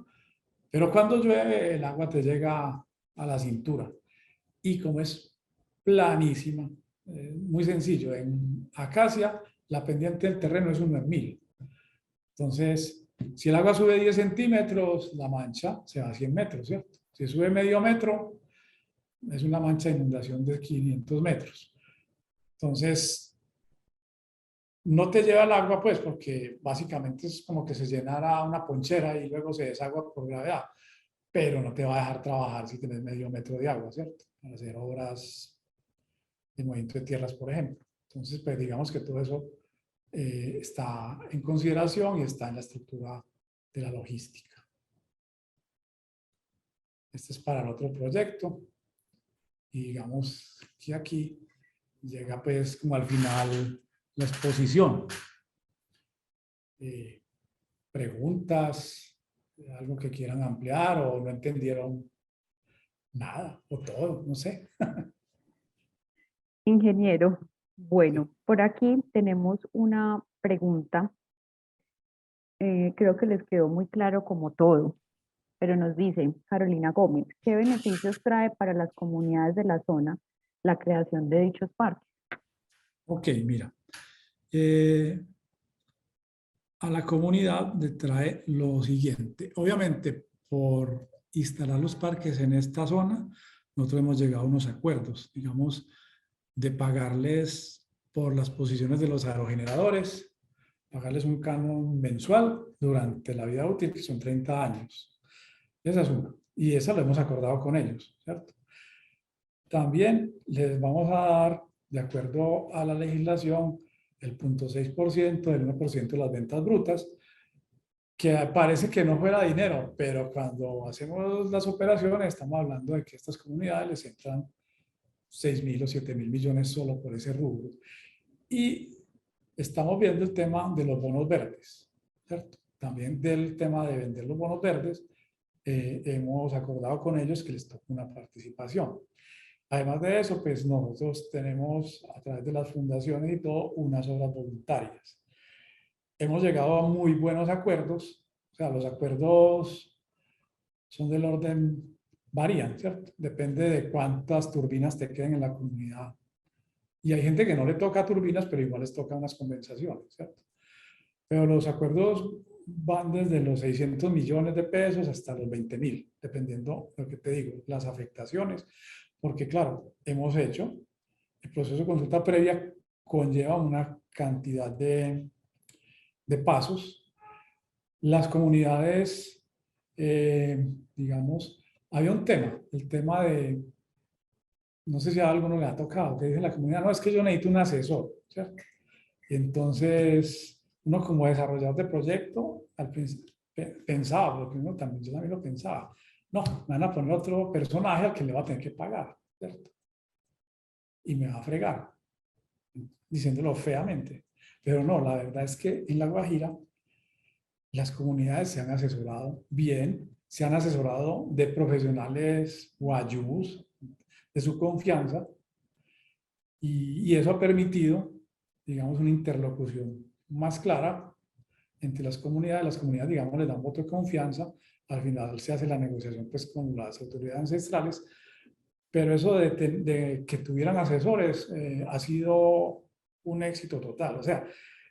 pero cuando llueve el agua te llega a la cintura. Y como es planísima, muy sencillo, en Acacia la pendiente del terreno es 1 en 1000. Entonces, si el agua sube 10 centímetros, la mancha se va a 100 metros, ¿cierto? Si sube medio metro, es una mancha de inundación de 500 metros. Entonces, no te lleva el agua, pues, porque básicamente es como que se llenara una ponchera y luego se desagua por gravedad, pero no te va a dejar trabajar si tienes medio metro de agua, ¿cierto? Para hacer obras de movimiento de tierras, por ejemplo. Entonces, pues, digamos que todo eso está en consideración y está en la estructura de la logística. Este es para el otro proyecto. Y digamos que aquí llega pues como al final la exposición. Preguntas, algo que quieran ampliar o no entendieron nada o todo, no sé. Ingeniero, bueno, por aquí tenemos una pregunta. Creo que les quedó muy claro como todo, pero nos dice Carolina Gómez, ¿qué beneficios trae para las comunidades de la zona la creación de dichos parques? Ok, mira. A la comunidad le trae lo siguiente. Obviamente, por instalar los parques en esta zona, nosotros hemos llegado a unos acuerdos, digamos, de pagarles por las posiciones de los aerogeneradores, pagarles un canon mensual durante la vida útil, que son 30 años. Esa es una. Y esa lo hemos acordado con ellos, ¿cierto? También les vamos a dar, de acuerdo a la legislación, el 0.6% del 1% de las ventas brutas, que parece que no fuera dinero, pero cuando hacemos las operaciones estamos hablando de que estas comunidades les entran 6.000 o 7.000 millones solo por ese rubro. Y estamos viendo el tema de los bonos verdes, ¿cierto? También del tema de vender los bonos verdes, hemos acordado con ellos que les toca una participación. Además de eso, pues nosotros tenemos a través de las fundaciones y todo unas obras voluntarias. Hemos llegado a muy buenos acuerdos, o sea, los acuerdos son del orden, varían, ¿cierto? Depende de cuántas turbinas te queden en la comunidad. Y hay gente que no le toca turbinas, pero igual les toca unas compensaciones, ¿cierto? Pero los acuerdos van desde los 600 millones de pesos hasta los 20.000, dependiendo de lo que te digo, las afectaciones. Porque claro, hemos hecho, el proceso de consulta previa conlleva una cantidad de pasos. Las comunidades, digamos, había un tema, el tema de, no sé si a alguno le ha tocado, que dice la comunidad, no, es que yo necesito un asesor, ¿cierto? Y entonces, uno como desarrollador de proyecto, al principio pensaba, porque uno también, yo también lo pensaba, no, me van a poner otro personaje al que le va a tener que pagar, ¿cierto? y me va a fregar, diciéndolo feamente. Pero no, la verdad es que en La Guajira las comunidades se han asesorado bien, se han asesorado de profesionales guayús de su confianza y eso ha permitido, digamos, una interlocución más clara entre las comunidades, digamos, les dan voto de confianza, al final se hace la negociación pues con las autoridades ancestrales, pero eso de que tuvieran asesores ha sido un éxito total, o sea,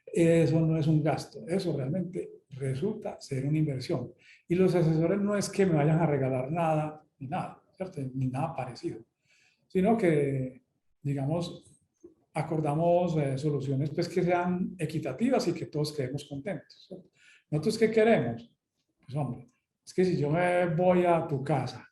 eso no es un gasto, eso realmente resulta ser una inversión. Y los asesores no es que me vayan a regalar nada, ni nada, ¿cierto? Ni nada parecido, sino que, digamos, acordamos soluciones pues, que sean equitativas y que todos quedemos contentos, ¿cierto? ¿Nosotros qué queremos? Pues hombre, es que si yo me voy a tu casa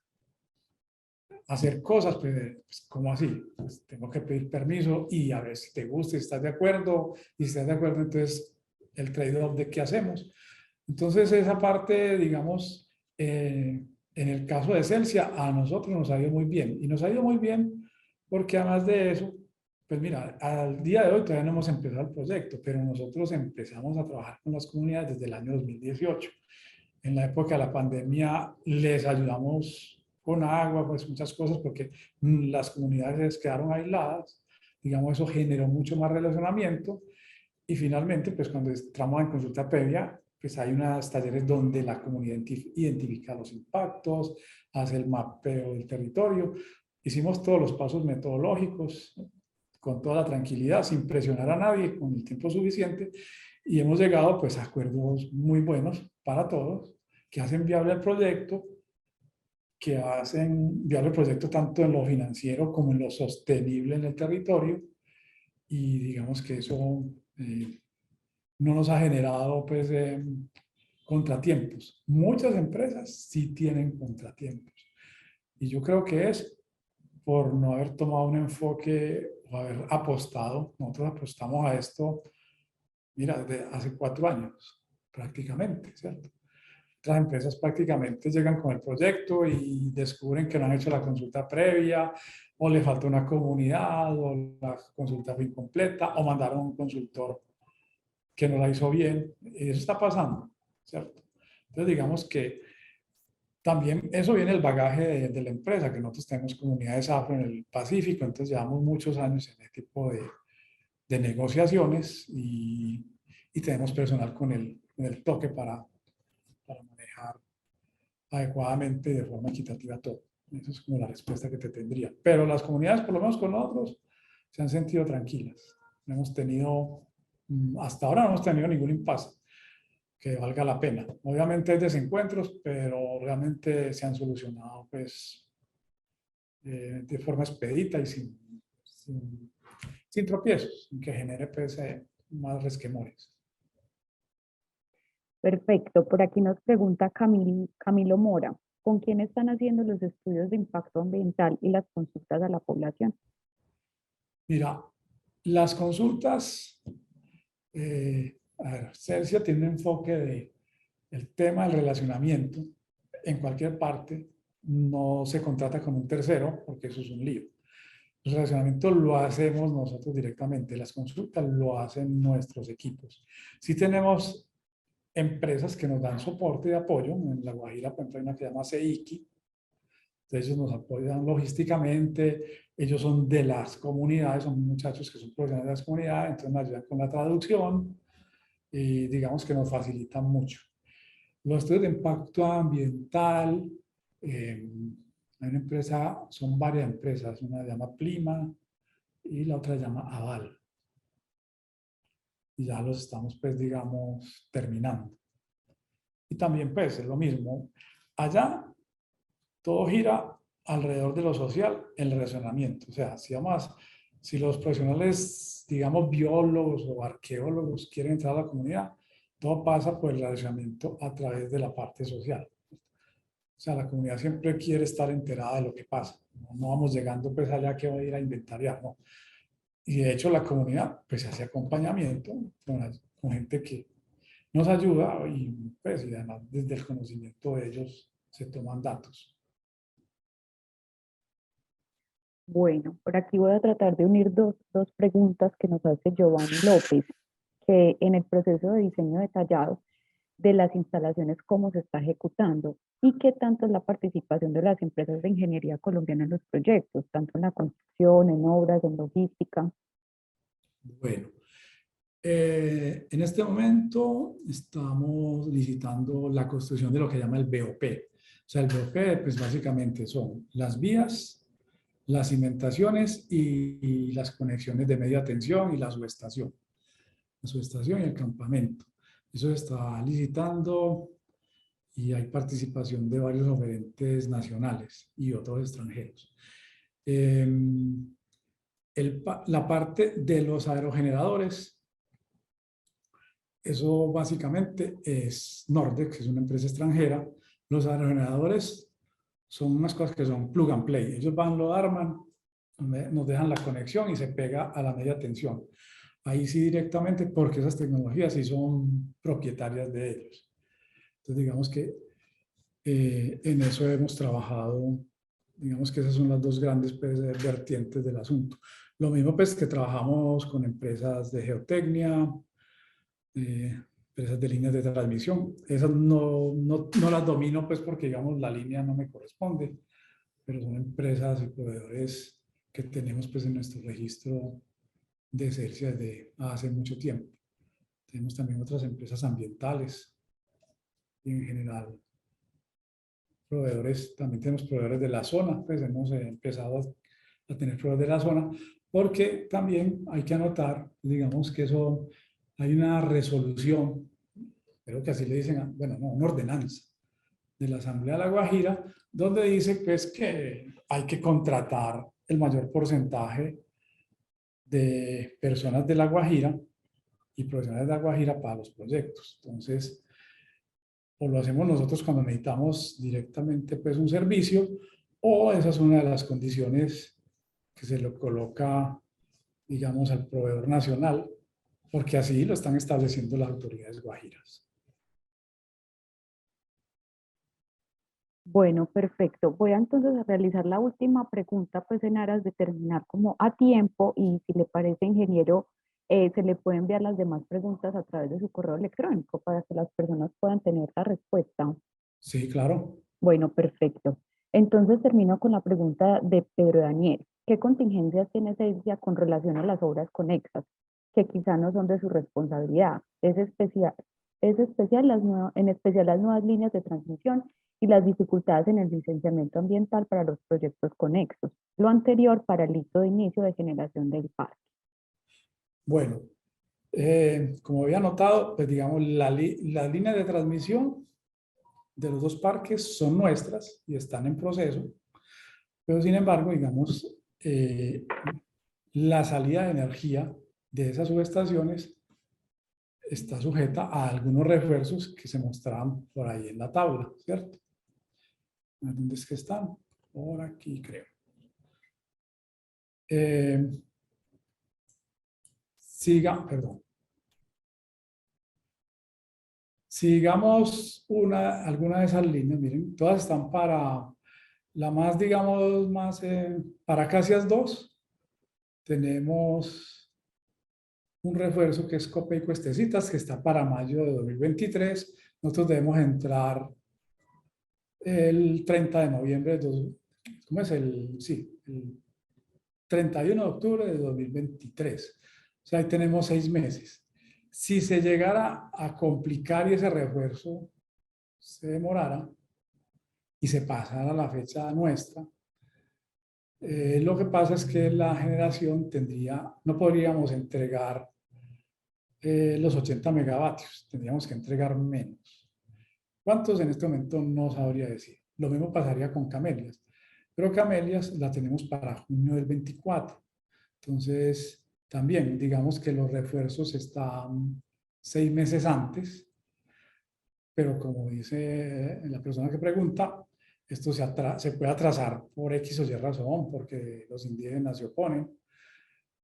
a hacer cosas, pues ¿cómo así? Pues tengo que pedir permiso y a ver si te gusta, si estás de acuerdo, y si estás de acuerdo, entonces el trade-off de qué hacemos. Entonces esa parte, digamos, en el caso de Celsia, a nosotros nos ha ido muy bien. Y nos ha ido muy bien porque además de eso, pues mira, al día de hoy todavía no hemos empezado el proyecto, pero nosotros empezamos a trabajar con las comunidades desde el año 2018. En la época de la pandemia les ayudamos con agua, pues muchas cosas, porque las comunidades quedaron aisladas. Digamos, eso generó mucho más relacionamiento. Y finalmente, pues cuando entramos en consulta previa, pues hay unos talleres donde la comunidad identifica los impactos, hace el mapeo del territorio. Hicimos todos los pasos metodológicos con toda la tranquilidad, sin presionar a nadie, con el tiempo suficiente, y hemos llegado pues a acuerdos muy buenos para todos, que hacen viable el proyecto, que hacen viable el proyecto tanto en lo financiero como en lo sostenible en el territorio, y digamos que eso no nos ha generado pues contratiempos. Muchas empresas sí tienen contratiempos, y yo creo que es por no haber tomado un enfoque o haber apostado. Nosotros apostamos a esto, mira, desde hace 4 años, prácticamente, ¿cierto? Otras empresas prácticamente llegan con el proyecto y descubren que no han hecho la consulta previa, o le falta una comunidad, o la consulta fue incompleta, o mandaron un consultor que no la hizo bien. Y eso está pasando, ¿cierto? Entonces, digamos que también eso viene el bagaje de la empresa, que nosotros tenemos comunidades afro en el Pacífico, entonces llevamos muchos años en este tipo de negociaciones y tenemos personal con el toque para manejar adecuadamente y de forma equitativa todo. Esa es como la respuesta que te tendría. Pero las comunidades, por lo menos con nosotros, se han sentido tranquilas. No hemos tenido, hasta ahora no hemos tenido ningún impasse que valga la pena. Obviamente hay desencuentros, pero realmente se han solucionado pues de forma expedita y sin tropiezos, sin que genere pues más resquemores. Perfecto. Por aquí nos pregunta Camilo Mora, ¿con quién están haciendo los estudios de impacto ambiental y las consultas a la población? Mira, las consultas, a ver, Celsia tiene un enfoque de el tema del relacionamiento en cualquier parte, no se contrata con un tercero porque eso es un lío. El relacionamiento lo hacemos nosotros directamente, las consultas lo hacen nuestros equipos. Sí tenemos empresas que nos dan soporte y apoyo. En La Guajira, por ejemplo, hay una que se llama CEIQUI. Entonces ellos nos apoyan logísticamente, ellos son de las comunidades, son muchachos que son profesionales de las comunidades, entonces nos ayudan con la traducción y digamos que nos facilitan mucho. Los estudios de impacto ambiental, hay una empresa, son varias empresas, una se llama Plima y la otra se llama Aval. Y ya los estamos, pues, digamos, terminando. Y también, pues, es lo mismo. Allá todo gira alrededor de lo social, el relacionamiento. O sea, si los profesionales, digamos, biólogos o arqueólogos quieren entrar a la comunidad, todo pasa por el relacionamiento a través de la parte social. O sea, la comunidad siempre quiere estar enterada de lo que pasa. No vamos llegando pues allá que voy a ir a inventariar, no. Y de hecho la comunidad pues hace acompañamiento con gente que nos ayuda y pues y además desde el conocimiento de ellos se toman datos. Bueno, por aquí voy a tratar de unir dos preguntas que nos hace Giovanni López, que en el proceso de diseño detallado de las instalaciones, cómo se está ejecutando y qué tanto es la participación de las empresas de ingeniería colombiana en los proyectos, tanto en la construcción, en obras, en logística. Bueno, en este momento estamos licitando la construcción de lo que llama el BOP. O sea, el BOP, pues básicamente son las vías, las cimentaciones y las conexiones de media tensión y la subestación y el campamento. Eso se está licitando y hay participación de varios oferentes nacionales y otros extranjeros. Eh, la parte de los aerogeneradores, eso básicamente es Nordex, que es una empresa extranjera. Los aerogeneradores son unas cosas que son plug and play. Ellos van, lo arman, nos dejan la conexión y se pega a la media tensión. Ahí sí directamente, porque esas tecnologías sí son propietarias de ellos. Entonces, digamos que en eso hemos trabajado, digamos que esas son las dos grandes pues, vertientes del asunto. Lo mismo pues que trabajamos con empresas de geotecnia, empresas de líneas de transmisión. Esas no las domino pues porque digamos la línea no me corresponde, pero son empresas y proveedores que tenemos pues en nuestro registro de CERCIA desde hace mucho tiempo. Tenemos también otras empresas ambientales y en general proveedores, también tenemos proveedores de la zona, pues hemos empezado a tener proveedores de la zona, porque también hay que anotar, digamos que eso, hay una resolución, creo que así le dicen, bueno, no, una ordenanza de la Asamblea de La Guajira, donde dice pues que hay que contratar el mayor porcentaje de personas de La Guajira y profesionales de La Guajira para los proyectos. Entonces, o lo hacemos nosotros cuando necesitamos directamente pues un servicio, o esa es una de las condiciones que se le coloca, digamos, al proveedor nacional, porque así lo están estableciendo las autoridades guajiras. Bueno, perfecto. Voy a entonces a realizar la última pregunta, pues en aras de terminar como a tiempo y si le parece, ingeniero, se le pueden enviar las demás preguntas a través de su correo electrónico para que las personas puedan tener la respuesta. Sí, claro. Bueno, perfecto. Entonces termino con la pregunta de Pedro Daniel. ¿Qué contingencias tiene Celsia con relación a las obras conexas, que quizá no son de su responsabilidad? Es especial en especial las nuevas líneas de transmisión y las dificultades en el licenciamiento ambiental para los proyectos conexos. Lo anterior para el hito de inicio de generación del parque. Bueno, como había notado, pues digamos, las líneas de transmisión de los dos parques son nuestras y están en proceso, pero sin embargo, digamos, la salida de energía de esas subestaciones está sujeta a algunos refuerzos que se mostraban por ahí en la tabla, ¿cierto? ¿Dónde es que están? Por aquí, creo. Perdón. Sigamos alguna de esas líneas, miren, todas están para la más, digamos, más, para Casias 2, tenemos un refuerzo que es Copa y Cuestecitas, que está para mayo de 2023. Nosotros debemos entrar el 30 de noviembre ¿cómo es? Sí, el 31 de octubre de 2023. O sea, ahí tenemos 6 meses. Si se llegara a complicar y ese refuerzo se demorara y se pasara la fecha nuestra, lo que pasa es que la generación no podríamos entregar los 80 megavatios, tendríamos que entregar menos. ¿Cuántos en este momento no sabría decir? Lo mismo pasaría con Camelias, pero Camelias la tenemos para junio del 24. Entonces, también digamos que los refuerzos están 6 meses antes, pero como dice la persona que pregunta, esto se puede atrasar por X o Y razón, porque los indígenas se oponen.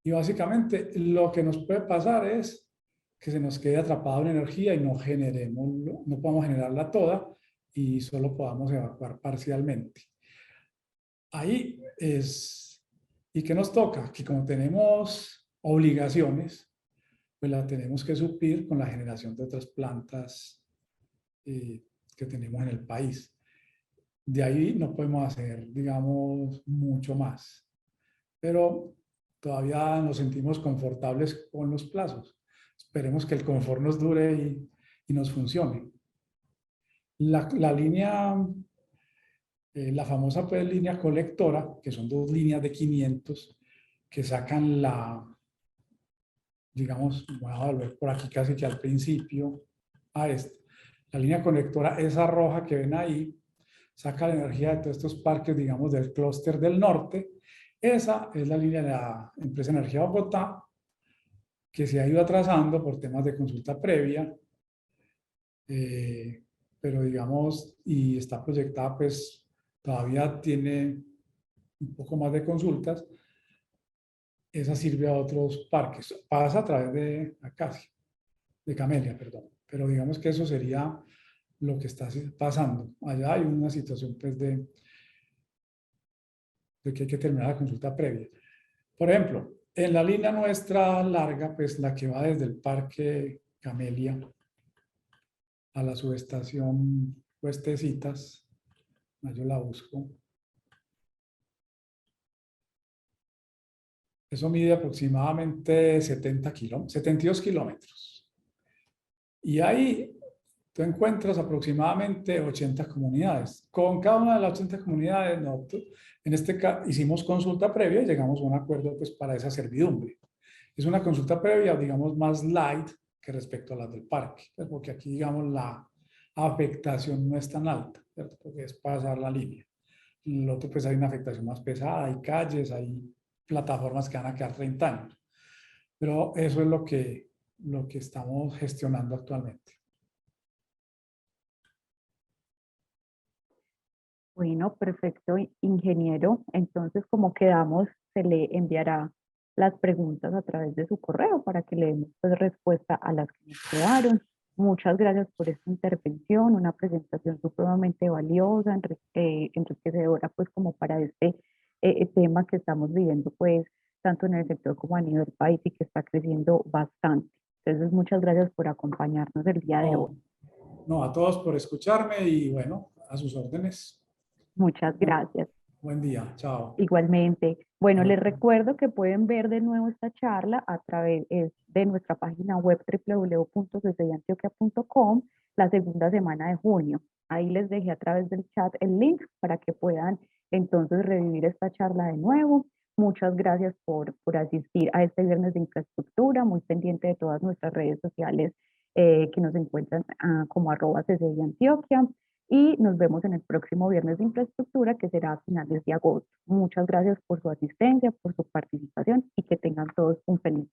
Y básicamente lo que nos puede pasar es que se nos quede atrapada una energía y no podamos generarla toda y solo podamos evacuar parcialmente. Ahí es ¿Y qué nos toca? Que como tenemos obligaciones, pues la tenemos que suplir con la generación de otras plantas que tenemos en el país. De ahí no podemos hacer, digamos, mucho más. Pero todavía nos sentimos confortables con los plazos. Esperemos que el confort nos dure y nos funcione. La línea, la famosa pues, línea colectora, que son dos líneas de 500 que sacan digamos, voy a volver por aquí casi que al principio, a esta. La línea conectora, esa roja que ven ahí, saca la energía de todos estos parques, digamos, del clúster del norte. Esa es la línea de la empresa Energía Bogotá, que se ha ido atrasando por temas de consulta previa, pero digamos, y está proyectada, pues todavía tiene un poco más de consultas. Esa sirve a otros parques, pasa a través de Acacia, de Camelia, perdón. Pero digamos que eso sería lo que está pasando. Allá hay una situación pues de que hay que terminar la consulta previa. Por ejemplo, en la línea nuestra larga, pues la que va desde el Parque Camelia a la subestación Puestecitas, yo la busco. Eso mide aproximadamente 72 kilómetros. Y ahí tú encuentras aproximadamente 80 comunidades. Con cada una de las 80 comunidades, nosotros, en este caso, hicimos consulta previa y llegamos a un acuerdo pues, para esa servidumbre. Es una consulta previa, digamos, más light que respecto a las del parque, pues, porque aquí, digamos, la afectación no es tan alta, ¿cierto? Porque es pasar la línea. El otro, pues hay una afectación más pesada, hay calles, hay plataformas que van a quedar 30 años. Pero eso es lo que estamos gestionando actualmente. Bueno, perfecto, ingeniero. Entonces, como quedamos, se le enviará las preguntas a través de su correo para que le demos pues, respuesta a las que nos quedaron. Muchas gracias por esta intervención, una presentación supremamente valiosa, enriquecedora, pues como para este tema que estamos viviendo, pues tanto en el sector como a nivel país y que está creciendo bastante. Entonces, muchas gracias por acompañarnos el día de hoy. No, no, a todos por escucharme y bueno, a sus órdenes. Muchas gracias. Buen día, chao. Igualmente. Bueno, Chao. les recuerdo que pueden ver de nuevo esta charla a través de nuestra página web www.ccdantioquia.com la segunda semana de junio. Ahí les dejé a través del chat el link para que puedan entonces revivir esta charla de nuevo. Muchas gracias por asistir a este viernes de infraestructura, muy pendiente de todas nuestras redes sociales que nos encuentran como @ccdantioquia y nos vemos en el próximo viernes de infraestructura que será a finales de agosto. Muchas gracias por su asistencia, por su participación y que tengan todos un feliz día.